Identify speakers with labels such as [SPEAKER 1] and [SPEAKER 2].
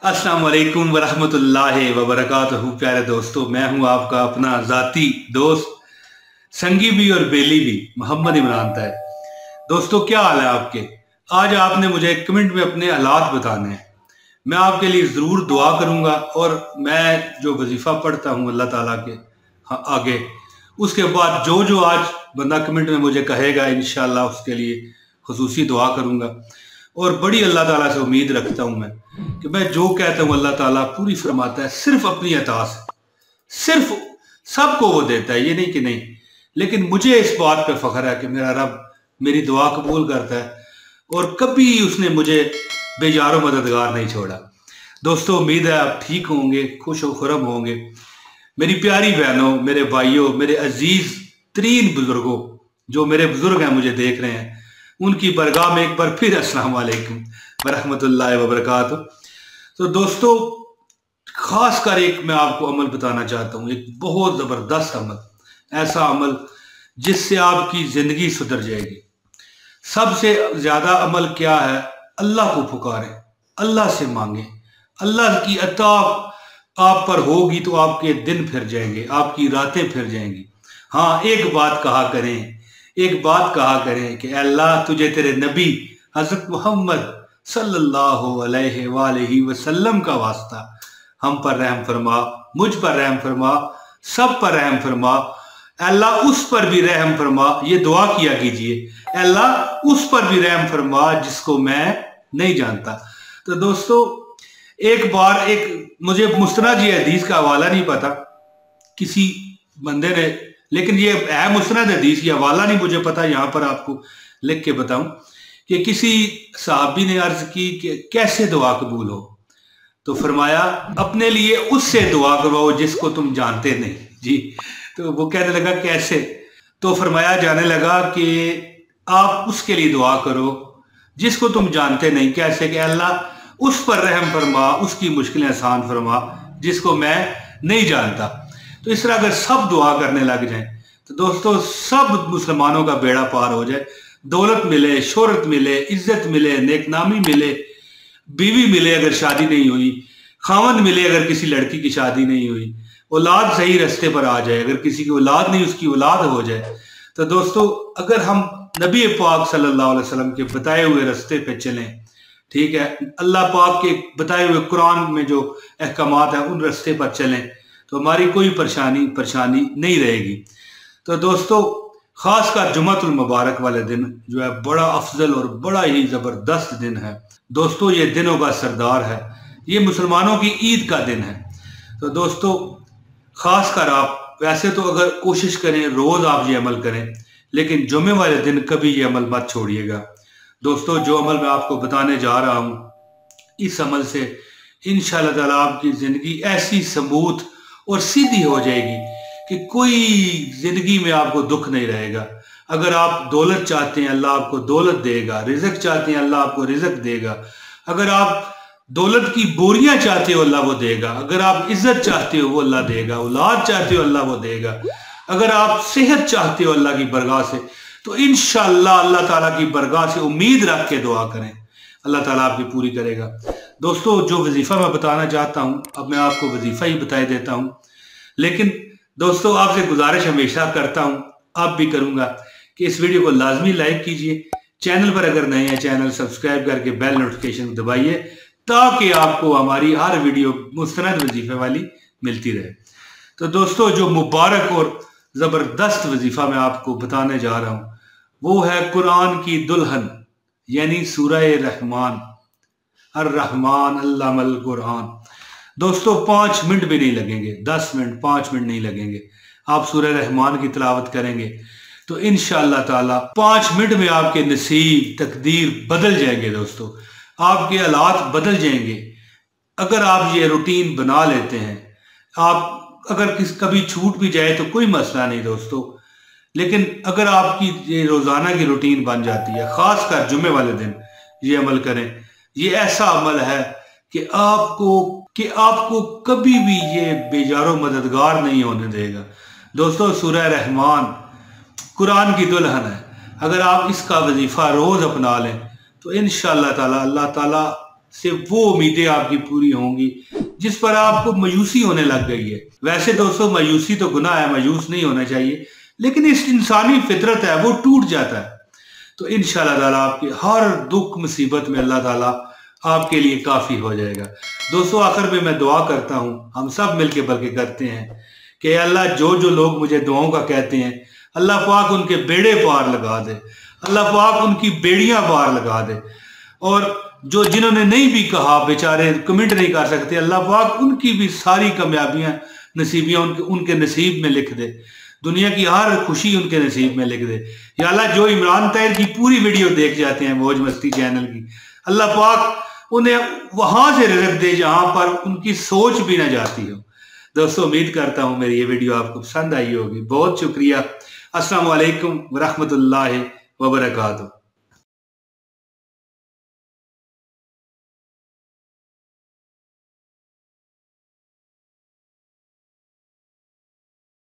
[SPEAKER 1] अस्सलाम वालेकुम वरहमतुल्लाहि वबरकातुहू। प्यारे दोस्तों, मैं हूं आपका अपना ज़ाती दोस्त, संगी भी और बेली भी, मोहम्मद इमरान तैयब। दोस्तों, क्या हाल है आपके? आज आपने मुझे कमेंट में अपने हालात बताने हैं। मैं आपके लिए ज़रूर दुआ करूंगा और मैं जो वजीफ़ा पढ़ता हूं अल्लाह ताला के आगे, उसके बाद जो जो आज बंदा कमेंट में मुझे कहेगा इंशाअल्लाह उसके लिए खुसूसी दुआ करूंगा। और बड़ी अल्लाह ताला से उम्मीद रखता हूं मैं कि मैं जो कहता हूं अल्लाह ताला पूरी फरमाता है, सिर्फ अपनी अता से। सिर्फ सबको वो देता है, ये नहीं कि नहीं, लेकिन मुझे इस बात पे फख्र है कि मेरा रब मेरी दुआ कबूल करता है और कभी उसने मुझे बेजारो मददगार नहीं छोड़ा। दोस्तों, उम्मीद है आप ठीक होंगे, खुश व खुरम होंगे। मेरी प्यारी बहनों, मेरे भाइयों, मेरे अजीज तरीन बुजुर्गों, जो मेरे बुजुर्ग हैं मुझे देख रहे हैं, उनकी बरगाह में एक बार फिर अस्सलाम वालेकुम वरहमतुल्लाहि वबरकातुहू। तो दोस्तों, खास कर एक मैं आपको अमल बताना चाहता हूँ, एक बहुत ज़बरदस्त अमल, ऐसा अमल जिससे आपकी ज़िंदगी सुधर जाएगी। सबसे ज़्यादा अमल क्या है? अल्लाह को पुकारें, अल्लाह से मांगें। अल्लाह की अता आप पर होगी तो आपके दिन फिर जाएंगे, आपकी रातें फिर जाएंगी। हाँ, एक बात कहा करें कि अल्लाह तुझे तेरे नबी हज़रत मोहम्मद सल्लल्लाहु अलैहि वसल्लम का वास्ता, हम पर रहम फरमा, मुझ पर रहम फरमा, सब पर रहम फरमा। अल्लाह उस पर भी रहम फरमा, ये दुआ किया कीजिए, अल्लाह उस पर भी रहम फरमा जिसको मैं नहीं जानता। तो दोस्तों, एक बार मुझे मुस्तनद ये हदीस का हवाला नहीं पता, किसी बंदे ने, लेकिन ये है मुस्तनद हदीस, ये हवाला नहीं मुझे पता, यहां पर आपको लिख के बताऊं कि किसी साहबी ने अर्ज की कि कैसे दुआ कबूल हो, तो फरमाया अपने लिए उससे दुआ करवाओ जिसको तुम जानते नहीं। जी, तो वो कहने लगा कैसे? तो फरमाया जाने लगा कि आप उसके लिए दुआ करो जिसको तुम जानते नहीं। कैसे? कि अल्लाह उस पर रहम फरमा, उसकी मुश्किलें आसान फरमा जिसको मैं नहीं जानता। तो इस तरह अगर सब दुआ करने लग जाएं तो दोस्तों सब मुसलमानों का बेड़ा पार हो जाए। दौलत मिले, शोहरत मिले, इज्जत मिले, नेकनामी मिले, बीवी मिले अगर शादी नहीं हुई, खावंद मिले अगर किसी लड़की की शादी नहीं हुई, औलाद सही रास्ते पर आ जाए, अगर किसी की औलाद नहीं उसकी औलाद हो जाए। तो दोस्तों, अगर हम नबी पाक सल्लल्लाहु अलैहि वसल्लम के बताए हुए रास्ते पे चलें, ठीक है, अल्लाह पाक के बताए हुए कुरान में जो अहकामात है उन रास्ते पर चलें, तो हमारी कोई परेशानी नहीं रहेगी। तो दोस्तों, खासकर जुम्मतुल मुबारक वाले दिन जो है बड़ा अफजल और बड़ा ही ज़बरदस्त दिन है। दोस्तों, ये दिनों का सरदार है, ये मुसलमानों की ईद का दिन है। तो दोस्तों, खासकर आप वैसे तो अगर कोशिश करें रोज़ आप ये अमल करें, लेकिन जुम्मे वाले दिन कभी ये अमल मत छोड़िएगा। दोस्तों, जो अमल मैं आपको बताने जा रहा हूँ, इस अमल से इंशाअल्लाह ताला आपकी ज़िंदगी ऐसी स्मूथ और सीधी हो जाएगी कि कोई जिंदगी में आपको दुख नहीं रहेगा। अगर आप दौलत चाहते हैं अल्लाह आपको दौलत देगा, रिज़्क चाहते हैं अल्लाह आपको रिज़्क देगा, अगर आप दौलत की बोरियां चाहते हो अल्लाह वो देगा, अगर आप इज्जत चाहते हो वो अल्लाह देगा, औलाद चाहते हो अल्लाह वो देगा, अगर आप सेहत चाहते हो अल्लाह की बरगाह से, तो इंशाअल्लाह अल्लाह ताला की बरगाह से उम्मीद रख के दुआ करें, अल्लाह ताला आपकी पूरी करेगा। दोस्तों, जो वजीफा मैं बताना चाहता हूँ, अब मैं आपको वजीफा ही बताई देता हूँ, लेकिन दोस्तों आपसे गुजारिश हमेशा करता हूं, आप भी करूंगा कि इस वीडियो को लाजमी लाइक कीजिए। चैनल पर अगर नए हैं, चैनल सब्सक्राइब करके बेल नोटिफिकेशन दबाइए ताकि आपको हमारी हर वीडियो मुस्तनद वजीफे वाली मिलती रहे। तो दोस्तों, जो मुबारक और ज़बरदस्त वजीफा मैं आपको बताने जा रहा हूं वो है कुरान की दुल्हन, यानी सूरह रहमान, अर रहमान अल्लामल कुरान। दोस्तों, 5 मिनट भी नहीं लगेंगे, 10 मिनट 5 मिनट नहीं लगेंगे। आप सूरह रहमान की तिलावत करेंगे तो इंशाअल्लाह ताला 5 मिनट में आपके नसीब तकदीर बदल जाएंगे। दोस्तों, आपके हालात बदल जाएंगे अगर आप ये रूटीन बना लेते हैं। आप अगर कभी छूट भी जाए तो कोई मसला नहीं दोस्तों, लेकिन अगर आपकी ये रोजाना की रूटीन बन जाती है, खासकर जुम्मे वाले दिन ये अमल करें। ये ऐसा अमल है कि आपको कभी भी ये बेजारो मददगार नहीं होने देगा। दोस्तों, सूरह रहमान कुरान की दुल्हन है, अगर आप इसका वजीफा रोज अपना लें तो इंशाअल्लाह ताला अल्लाह ताला से वो उम्मीदें आपकी पूरी होंगी जिस पर आपको मायूसी होने लग गई है। वैसे दोस्तों मायूसी तो गुनाह है, मायूस नहीं होना चाहिए, लेकिन इस इंसानी फितरत है वो टूट जाता है। तो इंशाअल्लाह ताला आपके हर दुख मुसीबत में अल्लाह ताला आपके लिए काफी हो जाएगा। दोस्तों आखिर में मैं दुआ करता हूँ, हम सब मिलके बल्कि करते हैं कि अल्लाह जो जो लोग मुझे दुआओं का कहते हैं अल्लाह पाक उनके बेड़े पार लगा दे, अल्लाह पाक उनकी बेड़ियां पार लगा दे। और जो जिन्होंने नहीं भी कहा बेचारे कमेंट नहीं कर सकते, अल्लाह पाक उनकी भी सारी कामयाबियां नसीबियां उनके नसीब में लिख दे, दुनिया की हर खुशी उनके नसीब में लिख दे। या अल्लाह जो इमरान ताहिर की पूरी वीडियो देख जाते हैं मौज मस्ती चैनल की, अल्लाह पाक उन्हें वहां से रिज़्क़ दे जहां पर उनकी सोच भी ना जाती हो। दोस्तों उम्मीद करता हूं मेरी ये वीडियो आपको पसंद आई होगी। बहुत शुक्रिया। अस्सलाम वालेकुम व रहमतुल्लाहि व बरकातुहू।